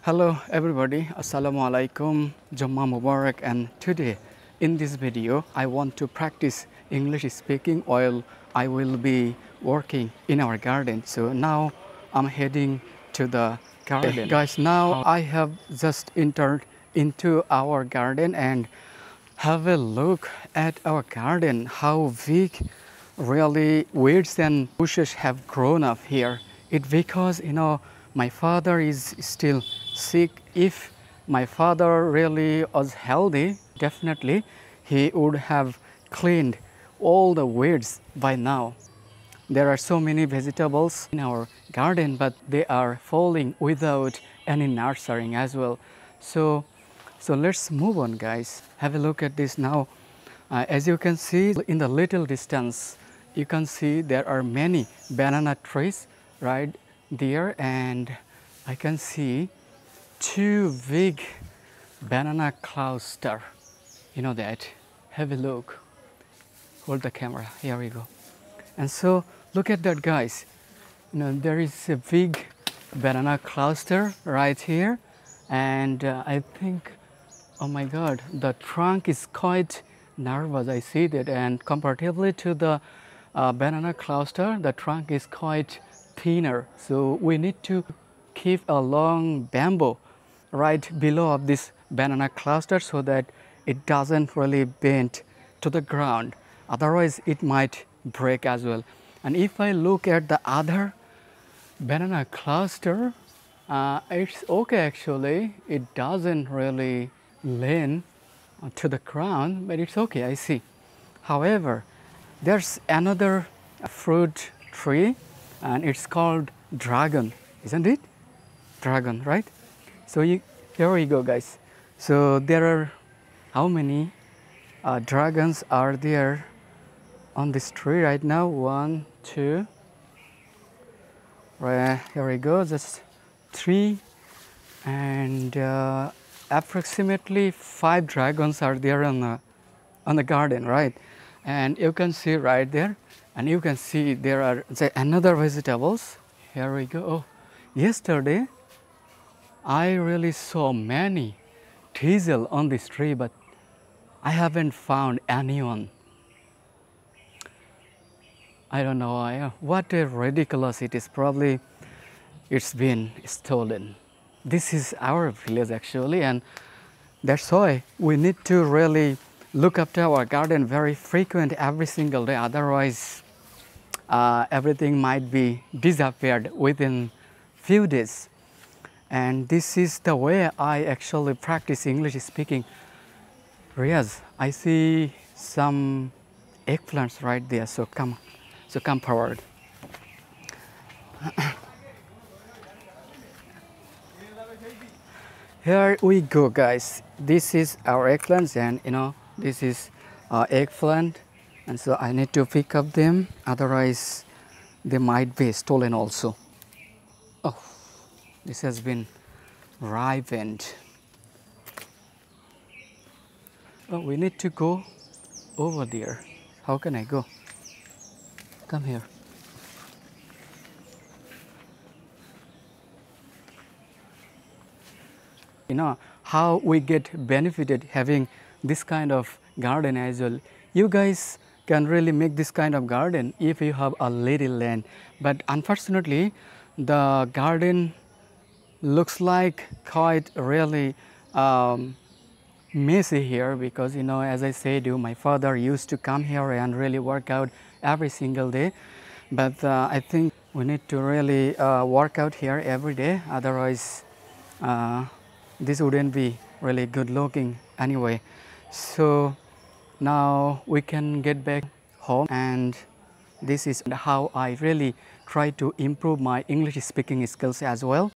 Hello everybody, Assalamu alaikum, Jummah Mubarak, and today in this video I want to practice English speaking while I will be working in our garden. So now I'm heading to the garden. Hey guys, now I have just entered into our garden and have a look at our garden, how big really weeds and bushes have grown up here. It's because my father is still sick. If my father really was healthy, definitely he would have cleaned all the weeds by now. There are so many vegetables in our garden, but they are falling without any nurturing as well. So let's move on, guys. Have a look at this now. As you can see in the little distance, you can see there are many banana trees right there, and I can see two big banana cluster. You know that. Have a look. Hold the camera. Here we go. And so look at that, guys. There is a big banana cluster right here, and I think, oh my God, the trunk is quite nervous. I see that, and comparatively to the banana cluster, the trunk is quite thinner. So we need to keep a long bamboo right below of this banana cluster so that it doesn't really bend to the ground. Otherwise, it might break as well. And if I look at the other banana cluster, it's okay actually. It doesn't really lean to the ground, but it's okay, I see. However, there's another fruit tree and it's called dragon, isn't it? Dragon, right? So here we go, guys. So there are, how many dragons are there on this tree right now? 1, 2, right, here we go, just 3, and approximately 5 dragons are there on the garden, right? And you can see right there, and you can see there are another vegetables. Here we go. Oh, yesterday I really saw many teasel on this tree, but I haven't found anyone. I don't know what a ridiculous it is. Probably it's been stolen. This is our village actually, and that's why we need to really look after our garden very frequent every single day. Otherwise, everything might be disappeared within few days. And this is the way I actually practice English speaking. Riaz, I see some eggplants right there, so come forward. Here we go, guys. This is our eggplants, and this is eggplant, and so I need to pick up them, otherwise they might be stolen also. Oh, this has been ripened. Oh, we need to go over there. How can I go? Come here. How we get benefited having this kind of garden as well. You guys can really make this kind of garden if you have a little land, but unfortunately the garden looks like quite really messy here, because as I said, my father used to come here and really work out every single day, but I think we need to really work out here every day, otherwise this wouldn't be really good looking anyway. So now we can get back home, and this is how I really try to improve my English speaking skills as well.